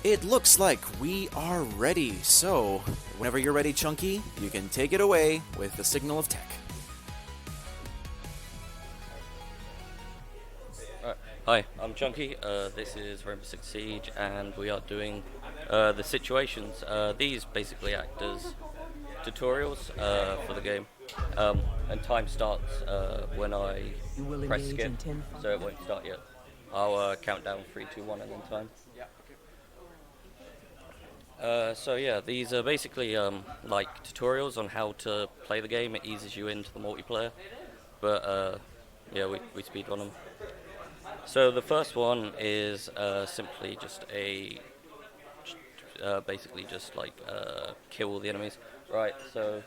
It looks like we are ready, so whenever you're ready, Chunky, you can take it away with the signal of tech. Hi, I'm Chunky. This is Rainbow Six Siege, and we are doing the situations. These basically act as tutorials for the game, and time starts when I press skip, so it won't start yet. I'll count down 3, 2, 1, and then time. So yeah, these are basically like tutorials on how to play the game. It eases you into the multiplayer, but yeah, we speedrun them. So the first one is simply just basically just like kill all the enemies. Right. So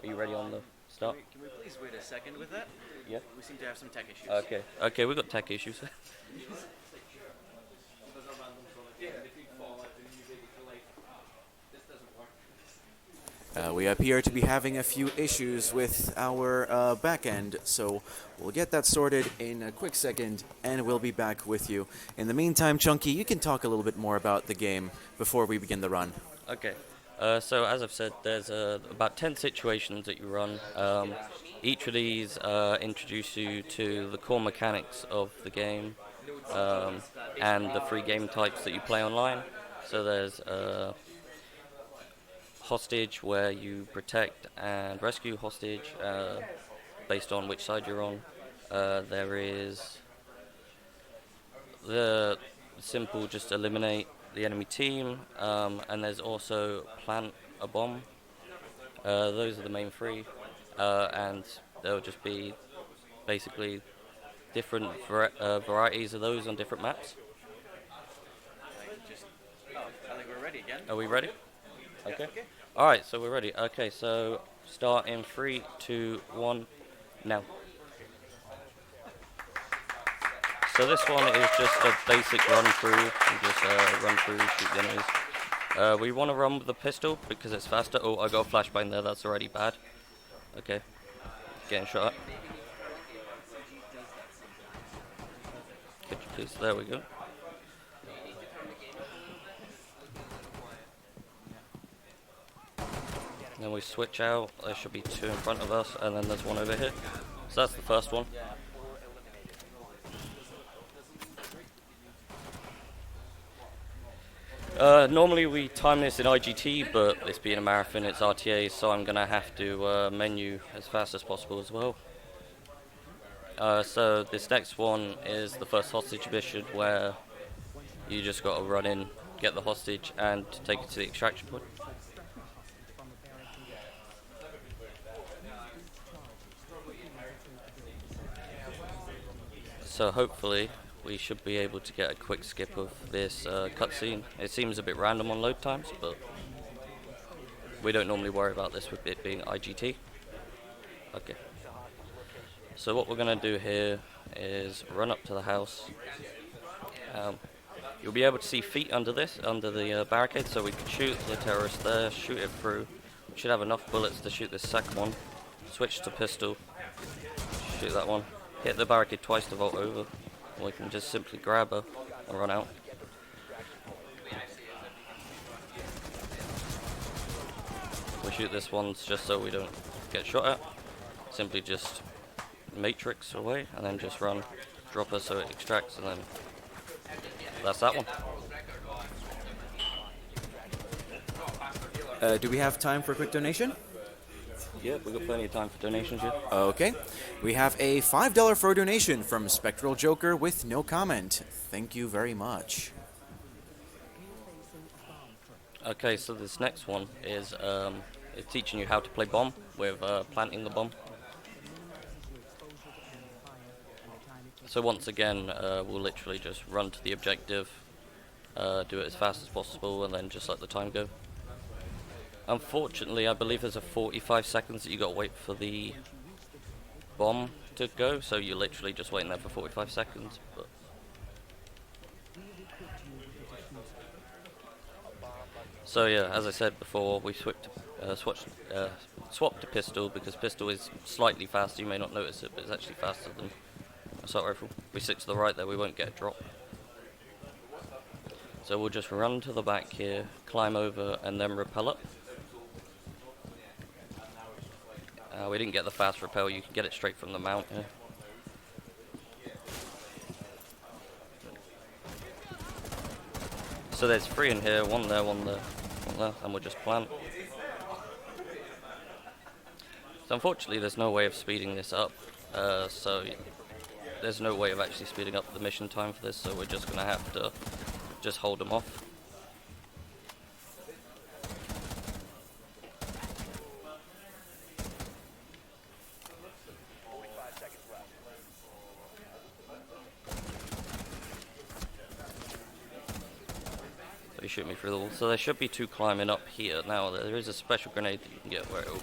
are you ready on the start? Can we please wait a second with that? Yeah. We seem to have some tech issues. Okay. Okay, we've got tech issues. We appear to be having a few issues with our backend, so we'll get that sorted in a quick second, and we'll be back with you. In the meantime, Chunky, you can talk a little bit more about the game before we begin the run. Okay. So as I've said, there's about 10 situations that you run. Each of these introduce you to the core mechanics of the game and the free game types that you play online. So there's hostage, where you protect and rescue hostage based on which side you're on. There is the simple just eliminate the enemy team, and there's also plant a bomb. Those are the main three, and there'll just be basically different varieties of those on different maps. I think we're ready again. Are we ready? Okay. Alright, so we're ready. Okay, so start in 3, 2, 1, now. So this one is just a basic run through. You just run through, shoot the enemies. We want to run with the pistol because it's faster. Oh, I got a flashbang there, that's already bad. Okay, getting shot at. Could you please, there we go. Then we switch out, there should be 2 in front of us, and then there's 1 over here. So that's the first one. Normally we time this in IGT, but this being a marathon, it's RTA, so I'm going to have to menu as fast as possible as well. So this next one is the first hostage mission, where you just got to run in, get the hostage, and take it to the extraction point. So hopefully we should be able to get a quick skip of this cutscene. It seems a bit random on load times, but we don't normally worry about this with it being IGT. Okay. So what we're going to do here is run up to the house. You'll be able to see feet under the barricade, so we can shoot the terrorist there, shoot it through. We should have enough bullets to shoot this second one. Switch to pistol, shoot that one. Hit the barricade twice to vault over. Or we can just simply grab her and run out. We shoot this one just so we don't get shot at. Simply just matrix away and then just run. Drop her so it extracts, and then that's that one. Do we have time for a quick donation? Yeah, we've got plenty of time for donations here. Okay. We have a $5 for a donation from Spectral Joker with no comment. Thank you very much. Okay, so this next one is it's teaching you how to play bomb with planting the bomb. So once again, we'll literally just run to the objective, do it as fast as possible, and then just let the time go. Unfortunately, I believe there's a 45 seconds that you got to wait for the bomb to go, so you're literally just waiting there for 45 seconds. But so yeah, as I said before, we swapped to pistol because pistol is slightly faster. You may not notice it, but it's actually faster than assault rifle. We stick to the right there, we won't get a drop. So we'll just run to the back here, climb over, and then rappel up. We didn't get the fast rappel, you can get it straight from the mount here. So there's 3 in here, 1 there, 1 there, 1 there, and we'll just plant. So unfortunately there's no way of speeding this up, so there's no way of actually speeding up the mission time for this, so we're just going to have to just hold them off. So he shoot me through the wall. So there should be 2 climbing up here. Now there is a special grenade that you can get where it'll...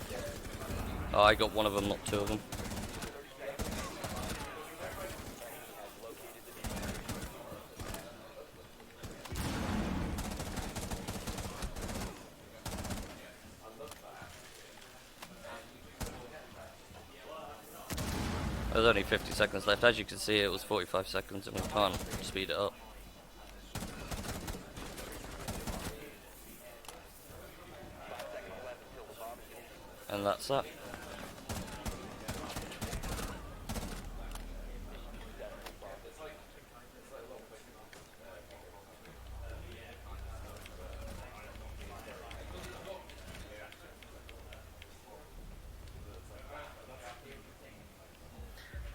Oh, I got 1 of them, not 2 of them. There's only 50 seconds left. As you can see, it was 45 seconds and we can't speed it up. And that's that.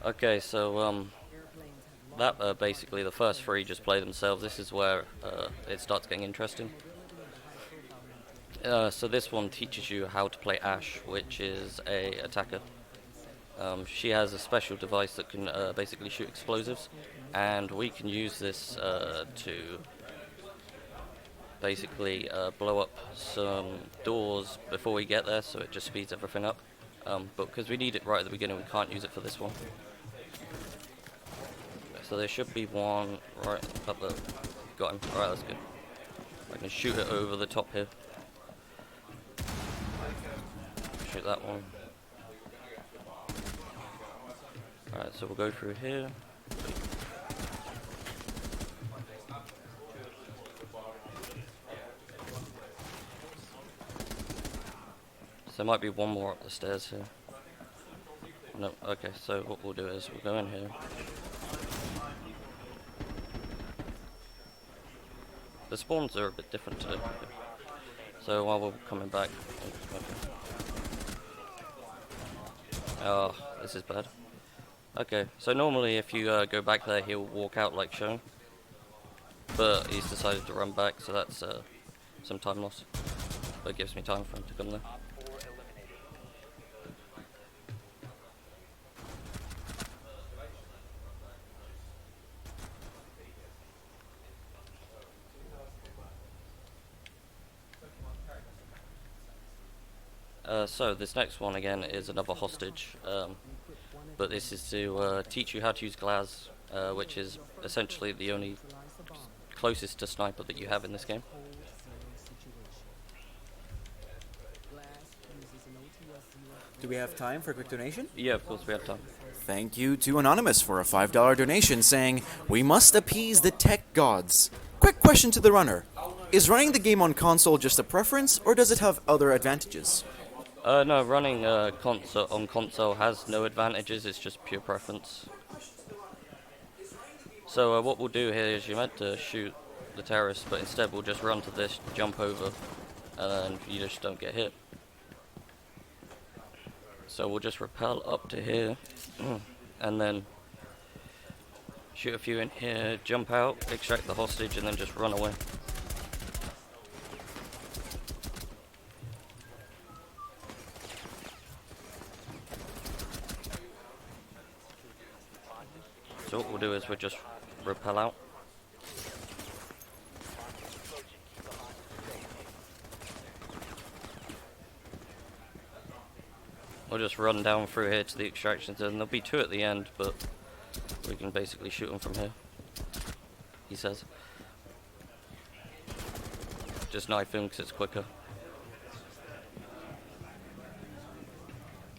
Okay, so that basically the first 3 just play themselves. This is where it starts getting interesting. So this one teaches you how to play Ash, which is a attacker. She has a special device that can basically shoot explosives, and we can use this to basically blow up some doors before we get there, so it just speeds everything up. But because we need it right at the beginning, we can't use it for this one. So there should be 1 right up there. Got him. Alright, that's good. I can shoot it over the top here. Shoot that one. Alright, so we'll go through here. So there might be 1 more up the stairs here. No, okay, so what we'll do is we'll go in here. The spawns are a bit different today. So while we're coming back... Oh, this is bad. Okay, so normally if you go back there, he'll walk out like shown. But he's decided to run back, so that's some time loss. But it gives me time for him to come there. So this next one again is another hostage, but this is to teach you how to use glass, which is essentially the only closest to sniper that you have in this game. Do we have time for a quick donation? Yeah, of course we have time. Thank you to Anonymous for a $5 donation saying, "We must appease the tech gods." Quick question to the runner. Is running the game on console just a preference, or does it have other advantages? No, running on console has no advantages, it's just pure preference. So what we'll do here is you're meant to shoot the terrorists, but instead we'll just run to this, jump over, and you just don't get hit. So we'll just rappel up to here, and then shoot a few in here, jump out, extract the hostage, and then just run away. So what we'll do is we'll just rappel out. We'll just run down through here to the extraction zone. There'll be 2 at the end, but we can basically shoot them from here, he says. Just knife him because it's quicker.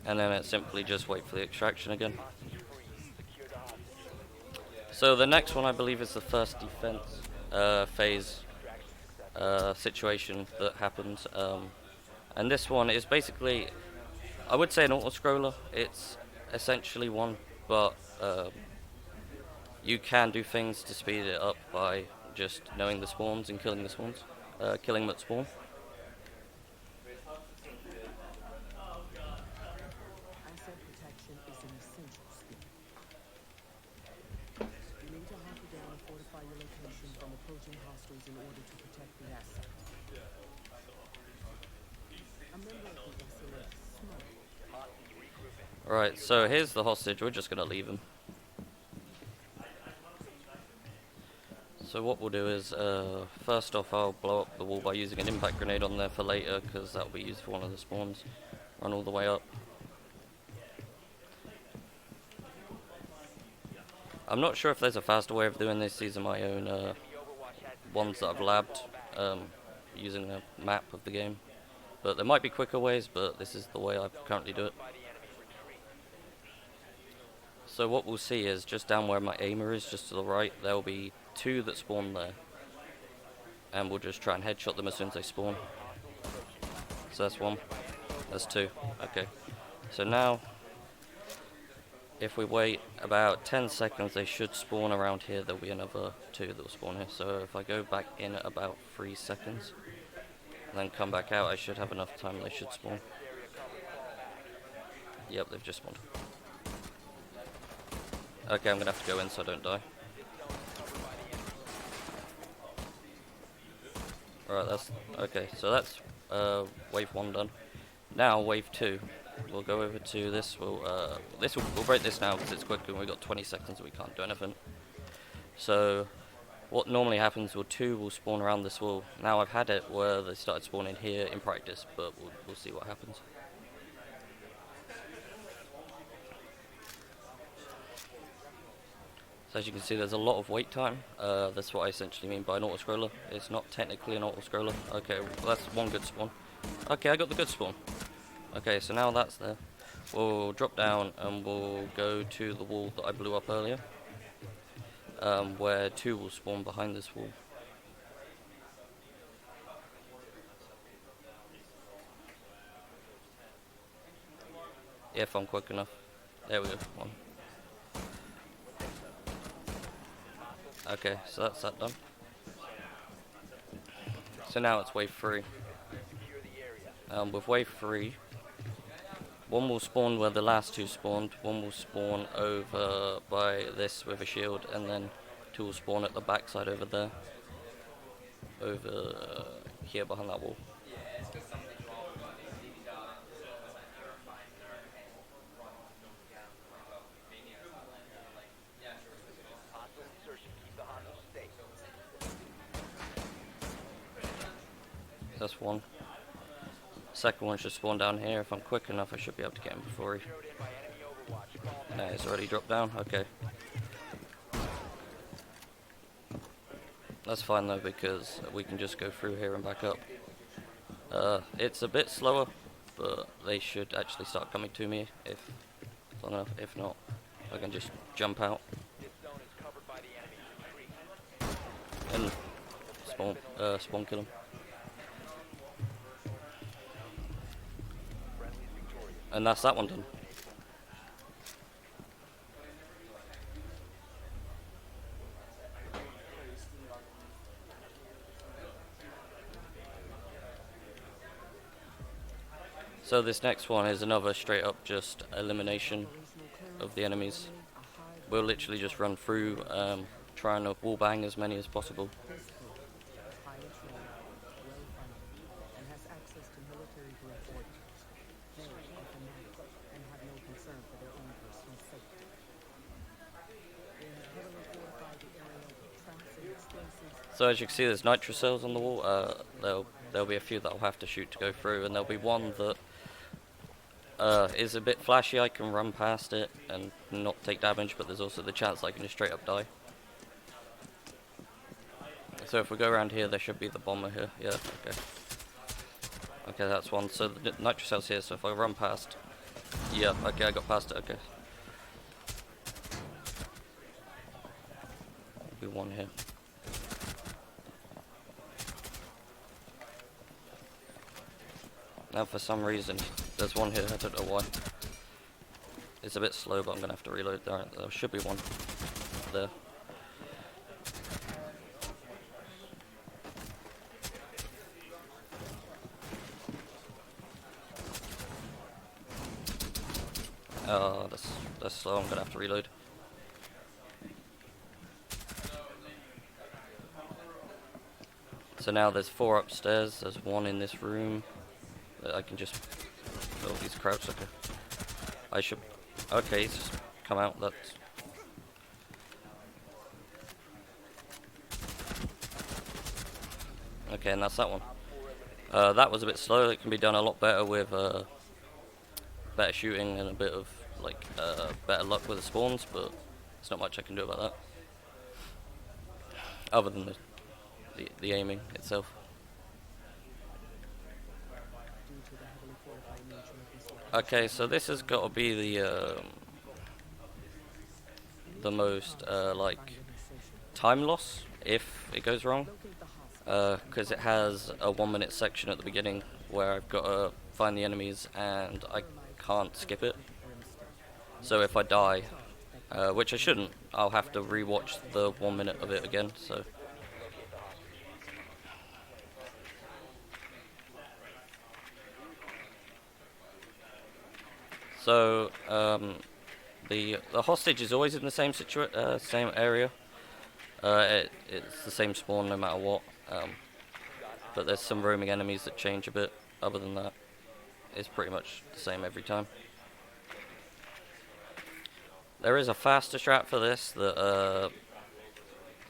And then it's simply just wait for the extraction again. So the next one I believe is the first defense phase, situation that happens. And this one is basically, I would say an auto-scroller. It's essentially one, but you can do things to speed it up by just knowing the spawns and killing the spawns, killing them at spawn. Asset protection is an essential skill. You need to hunker down and fortify your location from approaching hostiles in order to protect the asset. A member of the SAS smoke. Right, so here's the hostage. We're just gonna leave him. So what we'll do is, first off, I'll blow up the wall by using an impact grenade on there for later, because that'll be used for one of the spawns. Run all the way up. I'm not sure if there's a faster way of doing this. These are my own ones that I've labbed using the map of the game. But there might be quicker ways, but this is the way I currently do it. So what we'll see is, just down where my aimer is, just to the right, there'll be 2 that spawn there. And we'll just try and headshot them as soon as they spawn. So that's 1. That's 2. Okay. So now, if we wait about 10 seconds, they should spawn around here. There'll be another 2 that will spawn here. So if I go back in at about 3 seconds, and then come back out, I should have enough time. They should spawn. Yep, they've just spawned. Okay, I'm gonna have to go in so I don't die. Alright, that's okay. So that's wave 1 done. Now wave 2. We'll go over to this. We'll break this now because it's quick and we've got 20 seconds and we can't do anything. So what normally happens, 2 will spawn around this wall. Now I've had it where they started spawning here in practice, but we'll see what happens. So as you can see, there's a lot of wait time. That's what I essentially mean by an auto-scroller. It's not technically an auto-scroller. Okay, well, that's 1 good spawn. Okay, I got the good spawn. Okay, so now that's there. We'll drop down and we'll go to the wall that I blew up earlier. Where 2 will spawn behind this wall. If I'm quick enough. There we go, 1. Okay, so that's that done. So now it's wave 3. With wave 3, 1 will spawn where the last 2 spawned, 1 will spawn over by this with a shield, and then 2 will spawn at the backside over there. Over here behind that wall. That's 1. Second one should spawn down here. If I'm quick enough, I should be able to get him before he... No, he's already dropped down. Okay. That's fine though, because we can just go through here and back up. It's a bit slower, but they should actually start coming to me if not, I can just jump out and spawn kill him. And that's that one done. So this next one is another straight up just elimination of the enemies. We'll literally just run through, trying to wall bang as many as possible. So as you can see, there's nitro cells on the wall. There'll be a few that I'll have to shoot to go through, and there'll be one that is a bit flashy. I can run past it and not take damage, but there's also the chance I can just straight up die. So if we go around here, there should be the bomber here. Yeah, okay. Okay, that's one. So the nitro cell's here, so if I run past... Yeah, okay, I got past it, okay. There'll be one here. Now for some reason, there's one here, I don't know why. It's a bit slow, but I'm going to have to reload. There should be one there. Oh, that's slow, I'm going to have to reload. So now there's 4 upstairs, there's 1 in this room. That I can just... Oh, he's crouched, okay. I should... Okay, he's just come out, that's... Okay, and that's that one. That was a bit slow, it can be done a lot better with better shooting and a bit of, like, better luck with the spawns, but there's not much I can do about that. Other than the aiming itself. Okay, so this has got to be the most like time loss if it goes wrong, because it has a 1-minute section at the beginning where I've got to find the enemies and I can't skip it. So if I die, which I shouldn't, I'll have to rewatch the 1 minute of it again. So the hostage is always in the same same area. It's the same spawn no matter what. But there's some roaming enemies that change a bit. Other than that, it's pretty much the same every time. There is a faster strat for this that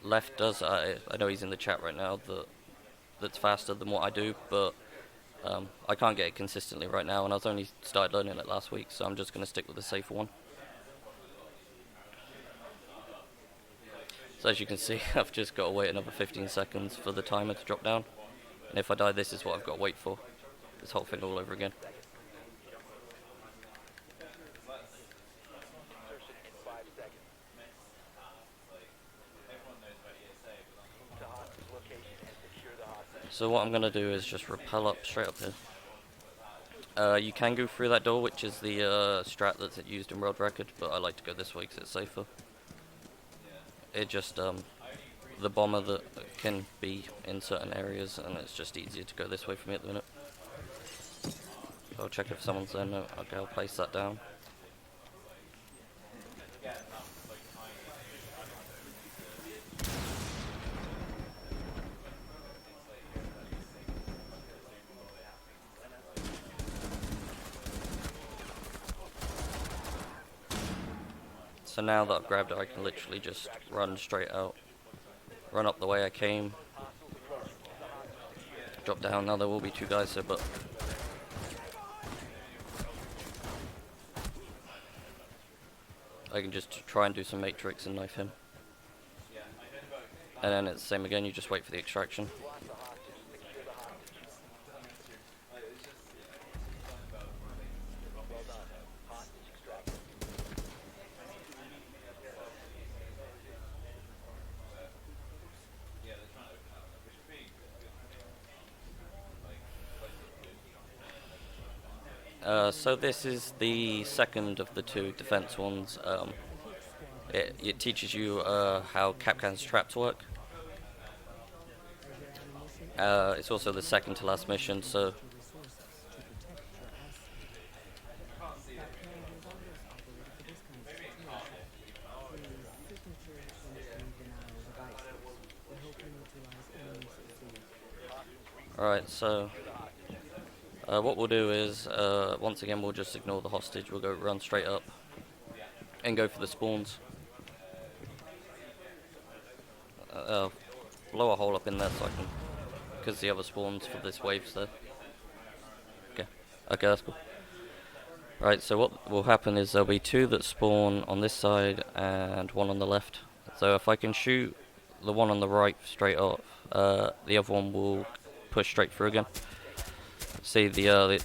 Left does. I know he's in the chat right now. That's faster than what I do, but I can't get it consistently right now, and I was only started learning it last week, so I'm just going to stick with the safer one. So as you can see, I've just got to wait another 15 seconds for the timer to drop down, and if I die, this is what I've got to wait for. This whole thing all over again. So what I'm going to do is just rappel up straight up here. You can go through that door, which is the strat that's used in World Record, but I like to go this way because it's safer. It just, the bomber that can be in certain areas, and it's just easier to go this way for me at the minute. I'll check if someone's there. No, okay, I'll place that down. So now that I've grabbed it, I can literally just run straight out. Run up the way I came. Drop down. Now there will be 2 guys here, but... I can just try and do some matrix and knife him. And then it's the same again, you just wait for the extraction. So this is the second of the 2 defense ones. It teaches you how Capcan's traps work. It's also the second to last mission, so... Alright, so... what we'll do is, once again, we'll just ignore the hostage. We'll go run straight up and go for the spawns. Blow a hole up in there so I can, because the other spawns for this wave's there. Okay, that's cool. Right, so what will happen is there'll be 2 that spawn on this side and 1 on the left. So if I can shoot the one on the right straight off, the other one will push straight through again. See, the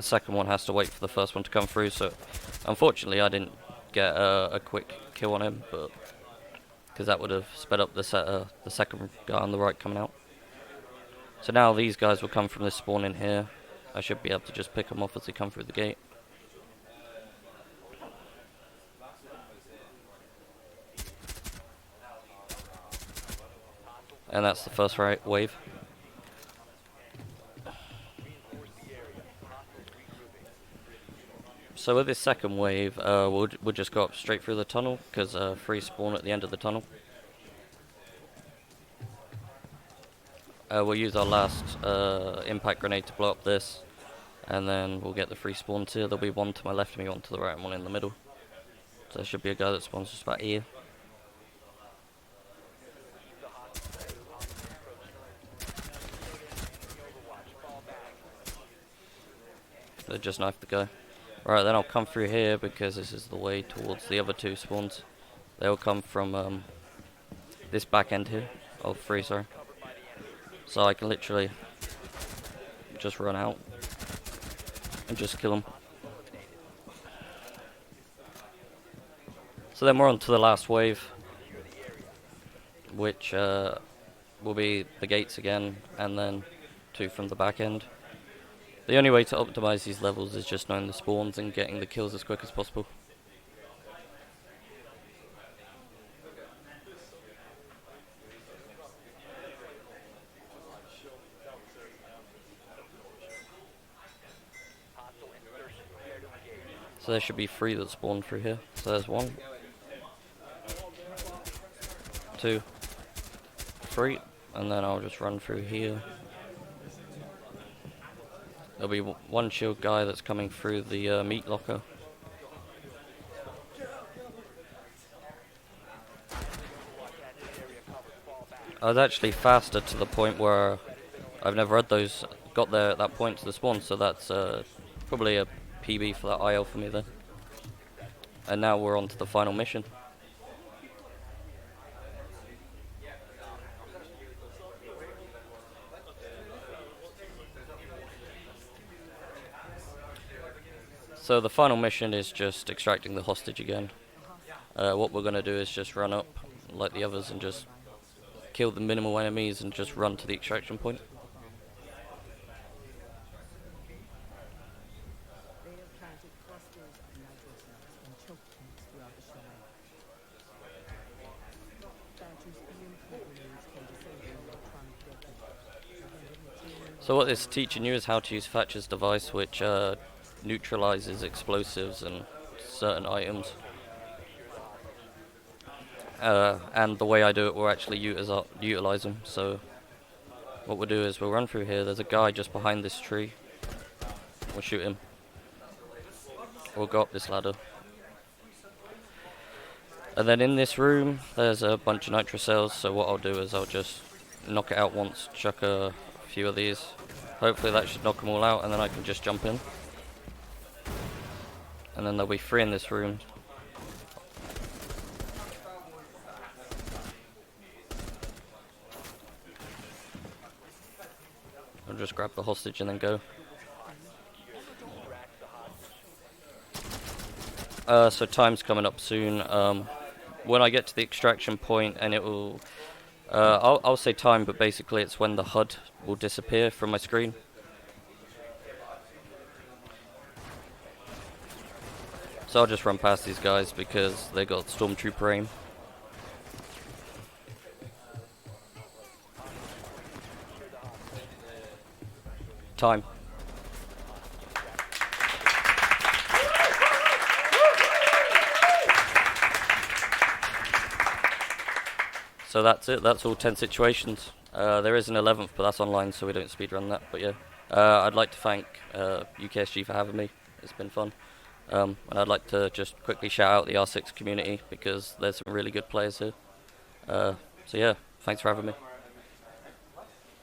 second one has to wait for the first one to come through, so unfortunately I didn't get a quick kill on him, but because that would have sped up the second guy on the right coming out. So now these guys will come from this spawn in here, I should be able to just pick them off as they come through the gate. And that's the first wave. So with this second wave, we'll just go up straight through the tunnel, because free spawn at the end of the tunnel. We'll use our last impact grenade to blow up this, and then we'll get the free spawns here. There'll be one to my left of me, one to the right, and one in the middle. So there should be a guy that spawns just about here. They just knifed the guy. Right, then I'll come through here because this is the way towards the other two spawns. They'll come from this back end here. Oh, free, sorry. So I can literally just run out and just kill them. So then we're on to the last wave, which will be the gates again, and then two from the back end. The only way to optimize these levels is just knowing the spawns and getting the kills as quick as possible. So there should be 3 that spawn through here. So there's 1, 2, 3, and then I'll just run through here. There'll be one shield guy that's coming through the meat locker. I was actually faster to the point where I've never had those got there at that point to the spawn, so that's probably a PB for that IL for me there. And now we're on to the final mission. So the final mission is just extracting the hostage again. What we're going to do is just run up like the others and just kill the minimal enemies and just run to the extraction point. They have planted clusters of nitrous nuts and choke points throughout the chalet. Thatcher's EMP grenades can disable electronic weapons. So what this is teaching you is how to use Thatcher's device, which neutralizes explosives and certain items. And the way I do it will actually utilize them. So what we'll do is we'll run through here. There's a guy just behind this tree. We'll shoot him. We'll go up this ladder. And then in this room there's a bunch of nitro cells, so what I'll do is I'll just knock it out once, chuck a few of these. Hopefully that should knock them all out, and then I can just jump in. And then there'll be 3 in this room. I'll just grab the hostage and then go. So time's coming up soon. When I get to the extraction point, and it will, I'll say time, but basically it's when the HUD will disappear from my screen. So I'll just run past these guys because they got stormtrooper aim. Time. So that's it, that's all 10 situations. There is an 11th, but that's online, so we don't speedrun that, but yeah. I'd like to thank UKSG for having me, it's been fun. And I'd like to just quickly shout out the R6 community, because there's some really good players here. So yeah, thanks for having me.